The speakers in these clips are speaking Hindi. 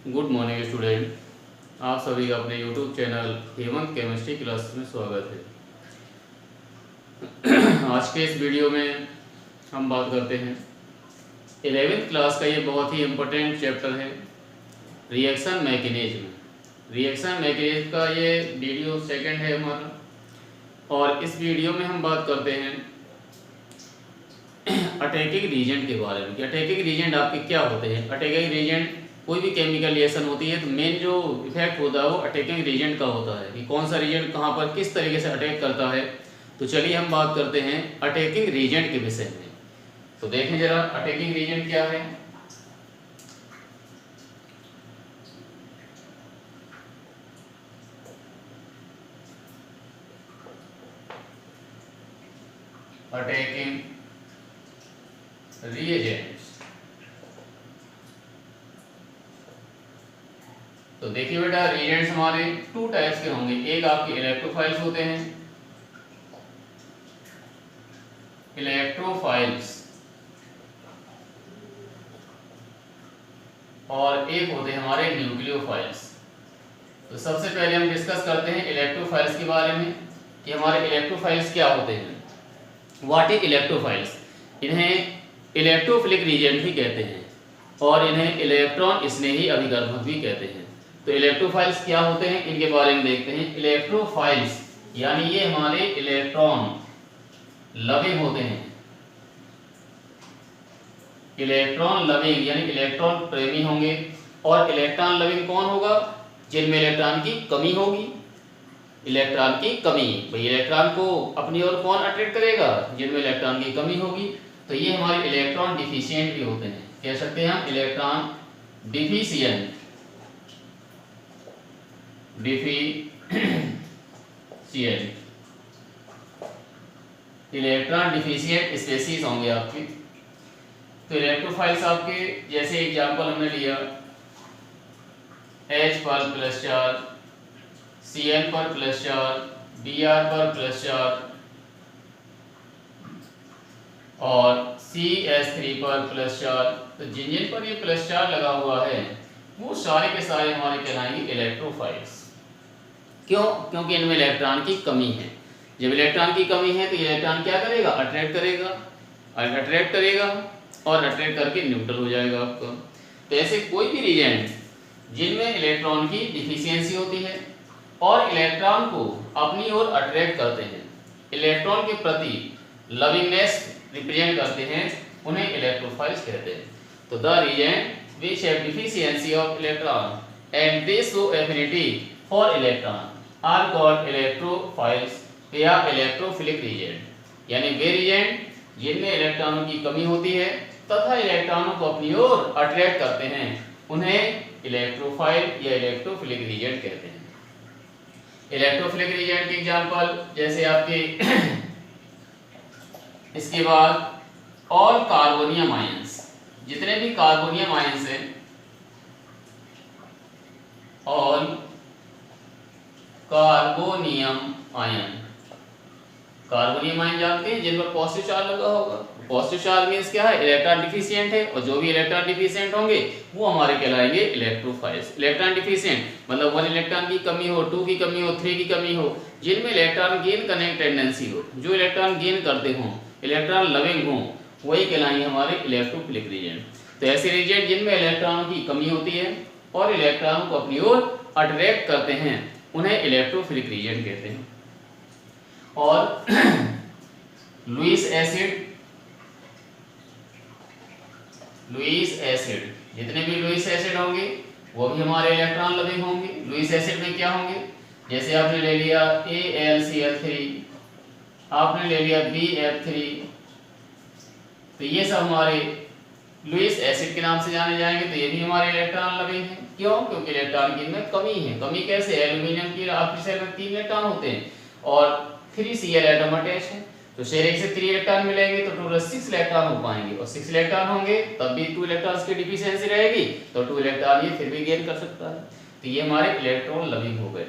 Good morning student. आप सभी का अपने YouTube channel Hemant chemistry classes में स्वागत है। आज के इस वीडियो में हम बात करते हैं 11वीं क्लास का ये बहुत ही इम्पोर्टेंट चैप्टर है रिएक्शन मैकेनिज्म। रिएक्शन मैकेनिज्म का ये वीडियो सेकंड है हमारा, और इस वीडियो में हम बात करते हैं अटैकिंग रीजेंट के बारे में कि अटैकिंग रीजेंट आपके क्या होते हैं। अटैकिंग रीजेंट कोई भी केमिकल रिएक्शन होती है तो मेन जो इफेक्ट होता है वो अटैकिंग रीजेंट का होता है कि कौन सा रीजेंट कहाँ पर किस तरीके से अटैक करता है। तो चलिए हम बात करते हैं अटैकिंग रीजेंट के विषय में। तो देखें जरा अटैकिंग रीजेंट क्या है। अटैकिंग रिएजेंट, तो देखिए बेटा रिएजेंट्स हमारे टू टाइप्स के होंगे। एक आपके इलेक्ट्रोफाइल्स होते हैं, इलेक्ट्रोफाइल्स, और एक होते हैं हमारे न्यूक्लियोफाइल्स। तो सबसे पहले हम डिस्कस करते हैं इलेक्ट्रोफाइल्स के बारे में कि हमारे इलेक्ट्रोफाइल्स क्या होते हैं। What is electrophiles? इन्हें इलेक्ट्रोफिलिक रीजेंट भी कहते हैं और इन्हें इलेक्ट्रॉन स्नेही अभिकर्मक भी कहते हैं। तो इलेक्ट्रोफाइल्स क्या होते हैं इनके बारे में देखते हैं। इलेक्ट्रोफाइल्स यानी ये हमारे इलेक्ट्रॉन लविंग होते हैं। इलेक्ट्रॉन लविंग यानी इलेक्ट्रॉन प्रेमी होंगे। और इलेक्ट्रॉन लविंग कौन होगा? जिनमें इलेक्ट्रॉन की कमी होगी। इलेक्ट्रॉन की कमी, भाई इलेक्ट्रॉन को अपनी ओर कौन अट्रैक्ट करेगा? जिनमें इलेक्ट्रॉन की कमी होगी। तो ये हमारे इलेक्ट्रॉन डिफिशिएंट भी होते हैं, कह सकते हैं हम electron deficient, electron deficient species होंगे आपके। तो इलेक्ट्रोफाइल्स आपके जैसे एग्जांपल हमने लिया H पर +4, Cl पर +4, Br पर +4 और CH3 पर +4। तो जिन जिन पर ये +4 लगा हुआ है वो सारे के सारे हमारे कहलाएंगे इलेक्ट्रोफाइल्स। क्यों? क्योंकि इनमें इलेक्ट्रॉन की कमी है। जब इलेक्ट्रॉन की कमी है तो इलेक्ट्रॉन क्या करेगा? अट्रैक्ट करेगा, अट्रैक्ट करेगा और अट्रैक्ट करके न्यूट्रल हो जाएगा आपका। तो ऐसे कोई भी रिएजेंट जिनमें इलेक्ट्रॉन की डिफिशियंसी होती है और इलेक्ट्रॉन को अपनी ओर अट्रैक्ट करते हैं, इलेक्ट्रॉन के प्रति लविंगनेस रिप्रेजेंट करते हैं, उन्हें इलेक्ट्रोफाइल्स कहते हैं। तो the reagent which have deficiency of electron and they show affinity for electron are called electrophiles या electrophilic reagent। यानी वे रिएजेंट जिनमें इलेक्ट्रॉनों की कमी होती है तथा इलेक्ट्रॉनों को अपनी ओर अट्रैक्ट करते हैं, उन्हें इलेक्ट्रोफाइल या इलेक्ट्रोफिलिक रिएजेंट कहते हैं। इलेक्ट्रोफिलिक रिएजेंट के एग्जांपल जैसे आपके इसके बाद ऑल कार्बोनियम आयंस, जितने भी कार्बोनियम आयंस हैं, all carbonium ion, carbonium ion जानते हैं जिन पर पॉजिटिव चार्ज लगा होगा। पॉजिटिव चार्ज मींस क्या है? इलेक्ट्रॉन डिफिशिएंट है, और जो भी इलेक्ट्रॉन डिफिशिएंट होंगे वो हमारे कहलाएंगे इलेक्ट्रोफाइल्स। इलेक्ट्रॉन डिफिशिएंट मतलब 1 इलेक्ट्रॉन की कमी हो, 2 की कमी हो, 3 की कमी हो, जिनमें इलेक्ट्रॉन गेन करने की टेंडेंसी हो, जो इलेक्ट्रॉन गेन करते हों, इलेक्ट्रॉन लविंग हों, वही कहलाएंगे हमारे इलेक्ट्रोफिलिक रिएजेंट। तो ऐसे रिएजेंट जिनमें इलेक्ट्रॉनों की कमी होती है और इलेक्ट्रॉनों को अपनी ओर अट्रैक्ट करते हैं, उन्हें इलेक्ट्रोफिलिक रिएजेंट कहते हैं। और लुईस एसिड, लुईस एसिड, जितने भी लुईस एसिड होंगे वो भी हमारे इलेक्ट्रॉन लविंग होंगे। लुईस एसिड में क्या होंगे? जैसे आपने ले लिया AlCl3, आपने ले लिया BF3, तो ये सब हमारे लुईस एसिड के नाम से जाने जाएंगे। तो ये भी हमारे इलेक्ट्रॉन लविंग है। क्यों? क्योंकि इलेक्ट्रॉन की इनमें कमी है। कमी कैसे? एल्यूमिनियम की आपकी सेल में 3 इलेक्ट्रॉन होते हैं और 3 Cl एटम अटैच है, तो शेयर 1 से 3 इलेक्ट्रॉन मिलेंगे तो टोटल 6 इलेक्ट्रॉन हो पाएंगे, और 6 इलेक्ट्रॉन होंगे तब भी 2 इलेक्ट्रॉन्स की डिफिशियंसी रहेगी, तो 2 इलेक्ट्रॉन ये फिर भी गेन कर सकता है। तो ये हमारे इलेक्ट्रॉन लविंग हो गए।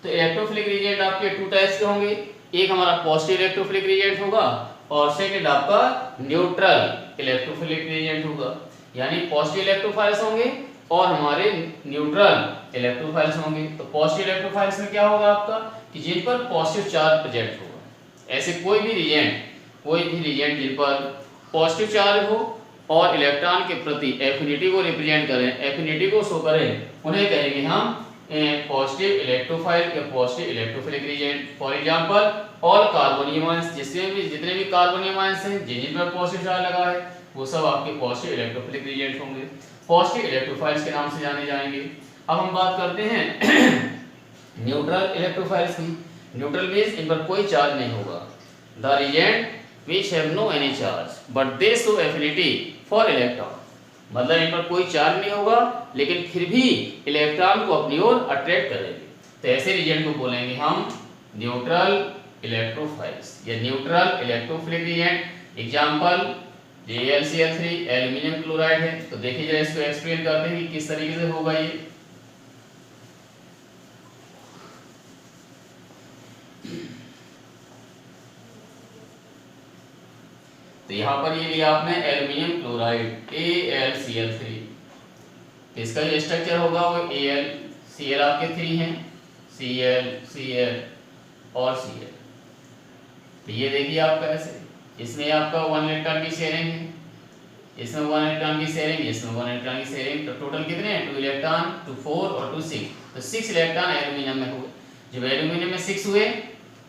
तो इलेक्ट्रोफिलिक रिएजेंट आपके 2 टाइप्स के होंगे। एक हमारा पॉजिटिव इलेक्ट्रोफिलिक रिएजेंट होगा और सेकंड आपका न्यूट्रल इलेक्ट्रोफिलिक रिएजेंट होगा। यानी पॉजिटिव इलेक्ट्रोफाइल्स होंगे और हमारे न्यूट्रल इलेक्ट्रोफाइल्स होंगे। तो पॉजिटिव इलेक्ट्रोफाइल्स में क्या होगा आपका कि जिन पर पॉजिटिव चार्ज प्रेजेंट होगा। ऐसे कोई भी रिएजेंट जिन पर पॉजिटिव चार्ज हो और इलेक्ट्रॉन के प्रति एफिनिटी को रिप्रेजेंट करें, एफिनिटी को शो करें, उन्हें कहेंगे हम पॉजिटिव इलेक्ट्रोफाइल या positive electrophilic reagent. For example all carbonium ions, जितने भी कार्बोनियम आयंस हैं जिन पर पॉजिटिव चार्ज लगा है वो सब आपके पॉजिटिव इलेक्ट्रोफिलिक रिएजेंट होंगे, पॉजिटिव इलेक्ट्रोफाइल्स के नाम से जाने जाएंगे। अब हम बात करते हैं न्यूट्रल इलेक्ट्रोफाइल्स की। न्यूट्रल मींस इन पर कोई चार्ज नहीं होगा। The reagent which have no any charge but they show affinity for electron, मतलब इन पर कोई चार्ज नहीं होगा लेकिन फिर भी इलेक्ट्रॉन को अपनी ओर अट्रैक्ट करेंगे। तो ऐसे रिएजेंट को बोलेंगे हम न्यूट्रल इलेक्ट्रोफाइल्स या neutral electrophilic reagent. Example JaLCl3 aluminium chloride है। तो देखिए जरा इसको एक्सप्लेन करते हैं कि किस तरीके से होगा ये। तो यहाँ पर ये लिया आपने एल्यूमिनियम क्लोराइड AlCl3, तो इसका जो स्ट्रक्चर होगा वो AlCl आपके 3 हैं, Cl और Cl। तो ये देखिए आपका ऐसे, इसमें आपका 1 इलेक्ट्रॉन की शेयरिंग है, इसमें 1 इलेक्ट्रॉन की शेयरिंग, इसमें 1 इलेक्ट्रॉन की शेयरिंग। तो टोटल कितने हैं 2 इलेक्ट्रॉन, 2 4 और 2 6। तो 6 इलेक्ट्रॉन एल्यूमिनियम में हुए। जब एल्यूमिनियम में 6 हुए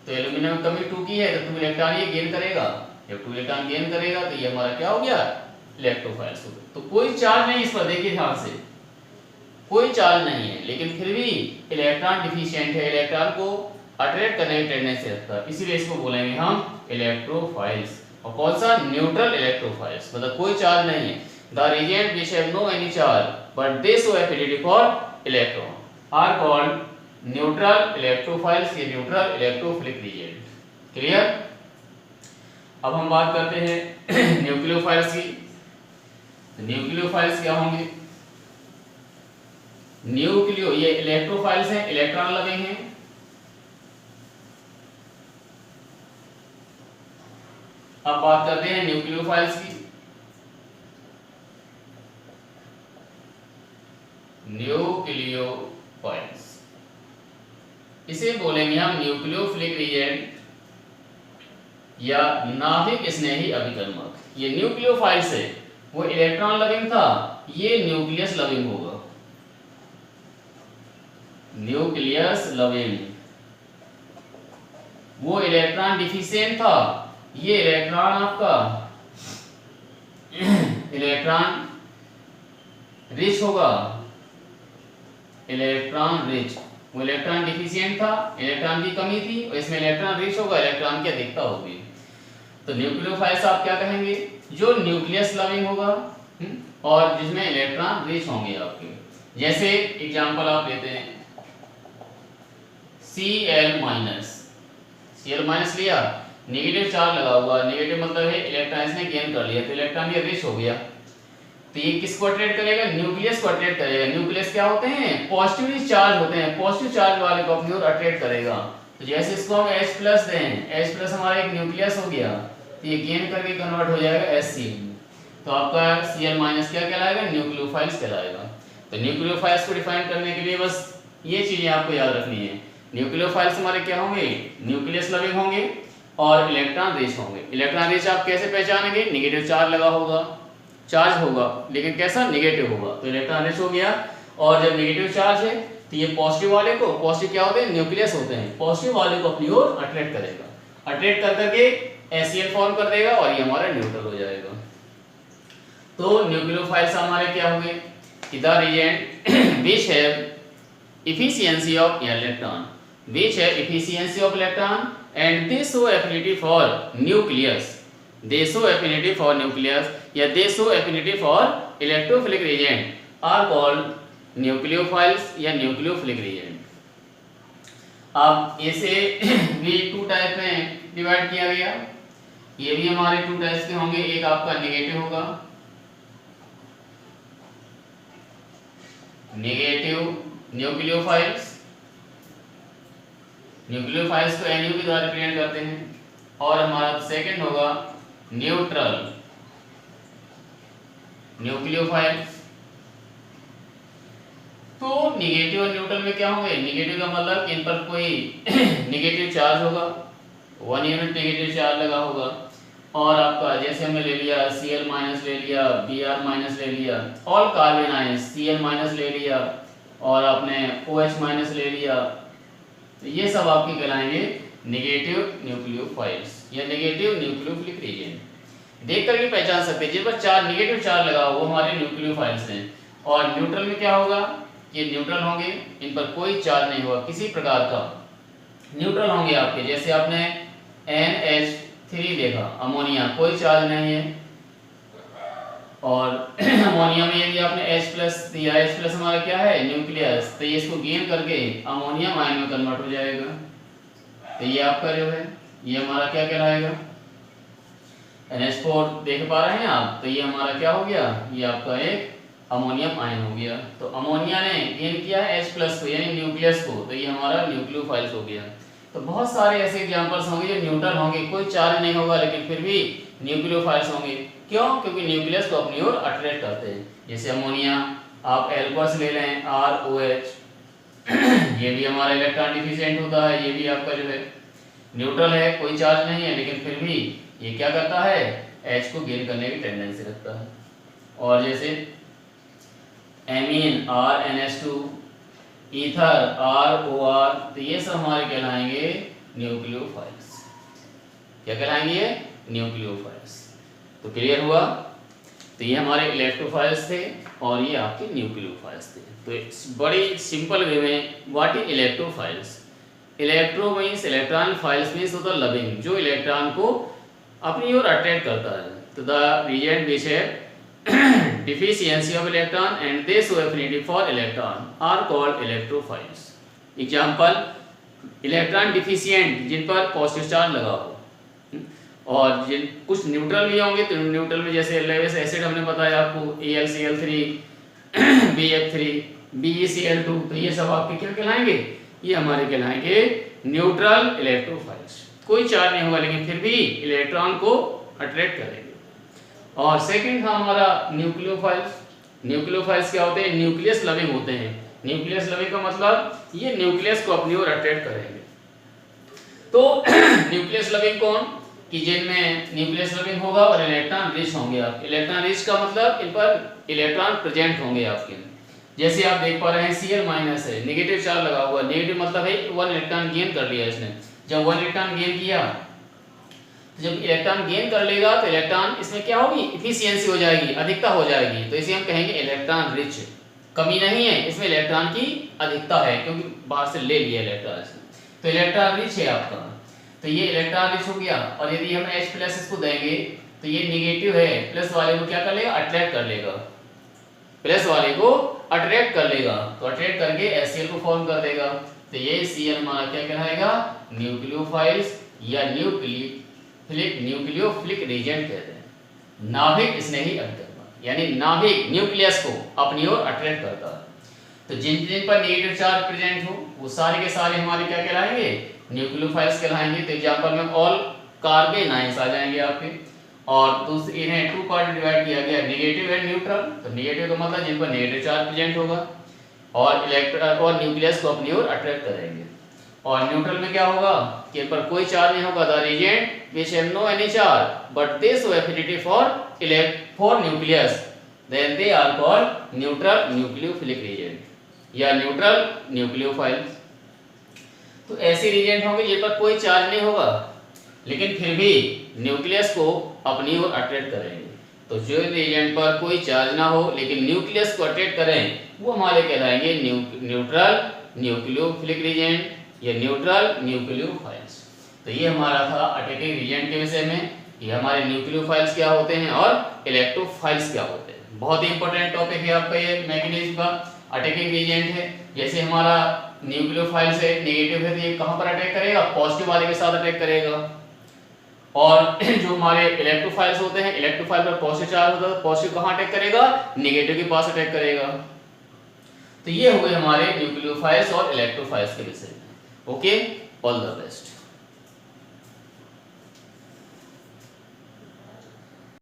तो एल्यूमिनियम में कमी 2 की है तो 2 इलेक्ट्रॉन ये गेन करेगा। जब 2 इलेक्ट्रॉन गेन करेगा तो ये हमारा क्या हो गया इलेक्ट्रोफाइल्स हो गया। तो कोई चार्ज नहीं इस पर, देखिए ध्यान से कोई चार्ज नहीं है लेकिन फिर भी इलेक्ट्रॉन डिफिशिएंट है, इलेक्ट्रॉन को अट्रैक्ट करने की टेंडेंसी रखता है, इसीलिए इसको बोलेंगे हम इलेक्ट्रोफाइल्स। और कौन सा न्यूट्रल इलेक्ट्रोफाइल्स, मतलब कोई चार्ज नहीं है। The reagent which have no any charge but they show affinity for electron are called neutral electrophiles या न्यूट्रल इलेक्ट्रोफिलिक रिएजेंट। क्लियर। अब हम बात करते हैं न्यूक्लियोफाइल्स की। न्यूक्लियोफाइल्स क्या होंगे? न्यूक्लियो ये इलेक्ट्रोफाइल्स हैं, इलेक्ट्रॉन लविंग हैं। अब बात करते हैं न्यूक्लियोफाइल्स की। न्यूक्लियोफाइल्स इसे बोलेंगे हम न्यूक्लियोफिलिक रिएजेंट या नाभिक स्नेही अभिकर्मक। ये न्यूक्लियोफाइल्स है, वो इलेक्ट्रॉन लविंग था, ये न्यूक्लियस लविंग होगा। न्यूक्लियस लविंग, वो इलेक्ट्रॉन डिफिशिएंट था, ये इलेक्ट्रॉन आपका इलेक्ट्रॉन रिच होगा। इलेक्ट्रॉन रिच, वो इलेक्ट्रॉन डिफिशिएंट था, इलेक्ट्रॉन की कमी थी, और इसमें इलेक्ट्रॉन रिच होगा, इलेक्ट्रॉन की अधिकता होगी। तो न्यूक्लियोफाइल्स आप क्या कहेंगे? जो न्यूक्लियस लविंग होगा और जिसमें इलेक्ट्रॉन रिच होंगे आपके। जैसे एग्जांपल आप लेते हैं Cl- लिया, नेगेटिव चार्ज लगा हुआ, नेगेटिव मतलब है इलेक्ट्रॉन इसने गेन कर लिया, तो इलेक्ट्रॉन ये रिच हो गया। तो ये किसको अट्रैक्ट करेगा? न्यूक्लियस को अट्रैक्ट करेगा। न्यूक्लियस क्या होते हैं? पॉजिटिवली चार्ज होते हैं, पॉजिटिव चार्ज वाले को अपनी ओर अट्रैक्ट करेगा। तो जैसे इसको हम H+ दें, H+ हमारा एक न्यूक्लियस हो गया, तो ये गेन करके कन्वर्ट हो जाएगा Hc, तो आपका Cl- क्या कहलाएगा? न्यूक्लियोफाइल्स कहलाएगा। तो न्यूक्लियोफाइल्स को डिफाइन करने के लिए बस ये चीजें आपको याद रखनी है। न्यूक्लियोफाइल्स हमारे क्या होंगे? न्यूक्लियस लविंग होंगे और इलेक्ट्रॉन रिच होंगे। इलेक्ट्रॉन रिच आप कैसे पहचानेंगे? नेगेटिव चार्ज लगा होगा, चार्ज होगा लेकिन कैसा? नेगेटिव होगा, तो इलेक्ट्रॉन रिच हो गया। और जब नेगेटिव चार्ज है तो ये पॉजिटिव वाले को, पॉजिटिव क्या होते हैं? न्यूक्लियस होते हैं, पॉजिटिव वाले को अपनी ओर अट्रैक्ट करेगा, अट्रैक्ट कर करके HCl फॉर्म कर देगा और ये हमारा न्यूट्रल हो जाएगा। तो न्यूक्लियोफाइल्स हमारे क्या होंगे? The reagent which have efficiency of electron, which have efficiency of electron and they show affinity for nucleus, they show affinity for nucleus या they show affinity for electrophilic reagent are called nucleophiles या nucleophilic reagent। अब इसे भी 2 टाइप में डिवाइड किया गया। ये भी हमारे 2 टाइप्स के होंगे, एक आपका नेगेटिव होगा, नेगेटिव न्यूक्लियोफाइल्स, न्यूक्लियोफाइल्स को NU के द्वारा रिप्रेजेंट करते हैं। और हमारा सेकंड होगा न्यूट्रल न्यूक्लियोफाइल्स, तो निगेटिव और न्यूट्रल में क्या होंगे, निगेटिव का मतलब इन पर कोई निगेटिव चार्ज होगा, 1 यूनिट नेगेटिव चार्ज लगा होगा। और आपका जैसे हमने ले लिया Cl माइनस ले लिया, Br माइनस ले लिया, all carbon ions, Cl minus ले लिया और आपने OH माइनस ले लिया, तो ये सब आपके कहलाएंगे नेगेटिव न्यूक्लियोफाइल्स या नेगेटिव न्यूक्लियोफिलिक रीजन। देख करके पहचान सकते हैं जिन पर चार्ज नेगेटिव चार्ज लगा वो हमारे न्यूक्लियोफाइल्स हैं। और न्यूट्रल में क्या होगा, ये न्यूट्रल होंगे, इन पर कोई चार्ज नहीं होगा किसी प्रकार का, न्यूट्रल होंगे आपके। जैसे आपने NH3 देखा, अमोनिया, कोई चार्ज नहीं है। और अमोनिया में यदि आपने H+ दिया, H+ हमारा क्या है, न्यूक्लियस, तो ये इसको गेन करके अमोनियम आयन में कन्वर्ट हो जाएगा। तो ये आपका जो है ये हमारा क्या कहलाएगा, NH4 देख पा रहे हैं आप, तो ये हमारा क्या हो गया, ये आपका एक अमोनियम आयन हो गया। तो अमोनिया ने गेन किया है H+ को यानी न्यूक्लियस को, तो ये हमारा न्यूक्लियोफाइल्स हो गया। तो बहुत सारे ऐसे एग्जांपल्स होंगे जो न्यूट्रल होंगे, कोई चार्ज नहीं होगा लेकिन फिर भी न्यूक्लियोफाइल्स होंगे। क्यों, क्योंकि न्यूक्लियस को अपनी ओर अट्रैक्ट करते हैं। जैसे अमोनिया, आप एल्कोहल्स ले लें ROH, ये भी हमारा इलेक्ट्रॉन डिफिशिएंट होता है, ये भी आपका जो है न्यूट्रल है, कोई चार्ज नहीं है लेकिन फिर भी ये क्या करता है, H को गेन करने की टेंडेंसी रखता है। और जैसे एमीन RNH2, ईथर ROR, तो ये सब हमारे कहलाएंगे न्यूक्लियोफाइल्स। क्या कहलाएंगे, न्यूक्लियोफाइल्स। तो क्लियर हुआ, तो ये हमारे इलेक्ट्रोफाइल्स थे और ये आपके न्यूक्लियोफाइल्स थे। तो बड़ी सिंपल वे में what is electrophiles, electro means electron, files means होता है लविंग, जो इलेक्ट्रॉन को अपनी ओर अट्रैक्ट करता है। तो द रीजन विच है deficiency of electron and they show affinity for electron are called electrophiles. Example, electron deficient जिन पर पॉजिटिव चार्ज लगा हो, और जिन कुछ न्यूट्रल भी होंगे, तो न्यूट्रल में जैसे लेविस एसिड हमने बताया आपको, AlCl3, BF3, BeCl2, तो ये सब आपके क्या कहलाएंगे, ये हमारे कहलाएंगे न्यूट्रल इलेक्ट्रोफाइल्स। कोई चार्ज नहीं होगा लेकिन फिर भी इलेक्ट्रॉन को अट्रैक्ट करेंगे। और सेकंड था हमारा न्यूक्लियोफाइल्स। न्यूक्लियोफाइल्स क्या होते हैं, न्यूक्लियस लविंग होते हैं। न्यूक्लियस लविंग का मतलब ये न्यूक्लियस को अपनी ओर अट्रैक्ट करेंगे। तो न्यूक्लियस लविंग कौन, कि जिनमें न्यूक्लियस लविंग होगा और इलेक्ट्रॉन रिच होंगे। आप इलेक्ट्रॉन रिच का मतलब इन पर इलेक्ट्रॉन प्रेजेंट होंगे आपके। जैसे आप देख पा रहे हैं Cl- है, नेगेटिव चार्ज लगा हुआ, नेगेटिव मतलब है 1 इलेक्ट्रॉन गेन कर लिया इसने। जब 1 इलेक्ट्रॉन गेन किया, जब इलेक्ट्रॉन गेन कर लेगा तो इलेक्ट्रॉन इसमें क्या होगी, इफिशियंसी हो जाएगी, अधिकता हो जाएगी, तो इसे हम कहेंगे इलेक्ट्रॉन रिच। कमी नहीं है इसमें, इलेक्ट्रॉन की अधिकता है क्योंकि बाहर से ले लिया इलेक्ट्रॉन इसने, तो इलेक्ट्रॉन रिच है आपका। तो ये इलेक्ट्रॉन रिच हो गया। और यदि हम H+ इसको देंगे तो ये नेगेटिव है, प्लस वाले को क्या कर लेगा, अट्रैक्ट कर लेगा, प्लस वाले को अट्रैक्ट कर लेगा, तो अट्रैक्ट करके HCl को फॉर्म कर देगा। तो ये Cl हमारा क्या कहलाएगा, न्यूक्लियोफाइल्स या न्यूक्लियोफिलिक रीजेंट कहते हैं। नाभिक स्नेही अभिकर्मक, यानी नाभिक न्यूक्लियस को अपनी ओर अट्रैक्ट करता है। तो जिन जिन पर नेगेटिव चार्ज प्रेजेंट हो वो सारे के सारे हमारे क्या कहलाएंगे, न्यूक्लियोफाइल्स कहलाएंगे। तो एग्जांपल में ऑल कार्बन आयंस आ जाएंगे आपके। और दूसरे इन्हें 2 पार्ट डिवाइड किया गया, नेगेटिव एंड न्यूट्रल। तो नेगेटिव का मतलब जिन पर नेगेटिव चार्ज प्रेजेंट होगा और इलेक्ट्रॉन और न्यूक्लियस को अपनी ओर अट्रैक्ट करेंगे। और न्यूट्रल में क्या होगा कि इन पर कोई चार्ज नहीं होगा, the reagent which have no any charge but they show affinity for nucleus, then they are called neutral nucleophilic reagent या न्यूट्रल न्यूक्लियोफाइल्स। तो ऐसे रीजेंट होंगे जिन पर कोई चार्ज नहीं होगा लेकिन फिर भी न्यूक्लियस को अपनी ओर अट्रैक्ट करेंगे। तो जो रीजेंट पर कोई चार्ज ना हो लेकिन न्यूक्लियस को अट्रैक्ट करें वो हमारे कहलाएंगे न्यूट्रल न्यूक्लियोफिलिक रीजेंट या न्यूट्रल न्यूक्लियोफाइल्स। तो ये हमारा था अटैकिंग रीजेंट के विषय में, ये हमारे न्यूक्लियोफाइल्स क्या होते हैं और इलेक्ट्रोफाइल्स क्या होते हैं। बहुत ही इंपॉर्टेंट टॉपिक है आपका ये मैकेनिज्म का। अटैकिंग रीजेंट है, जैसे हमारा न्यूक्लियोफाइल्स है, नेगेटिव है तो ये कहां पर अटैक करेगा, पॉजिटिव वाले के साथ अटैक करेगा। और जो हमारे इलेक्ट्रोफाइल्स होते हैं, इलेक्ट्रोफाइल पर पॉजिटिव चार्ज होता है, पॉजिटिव कहां अटैक करेगा, नेगेटिव के पास अटैक करेगा। तो ये हो गए हमारे न्यूक्लियोफाइल्स और इलेक्ट्रोफाइल्स के विषय में। Okay, all the best.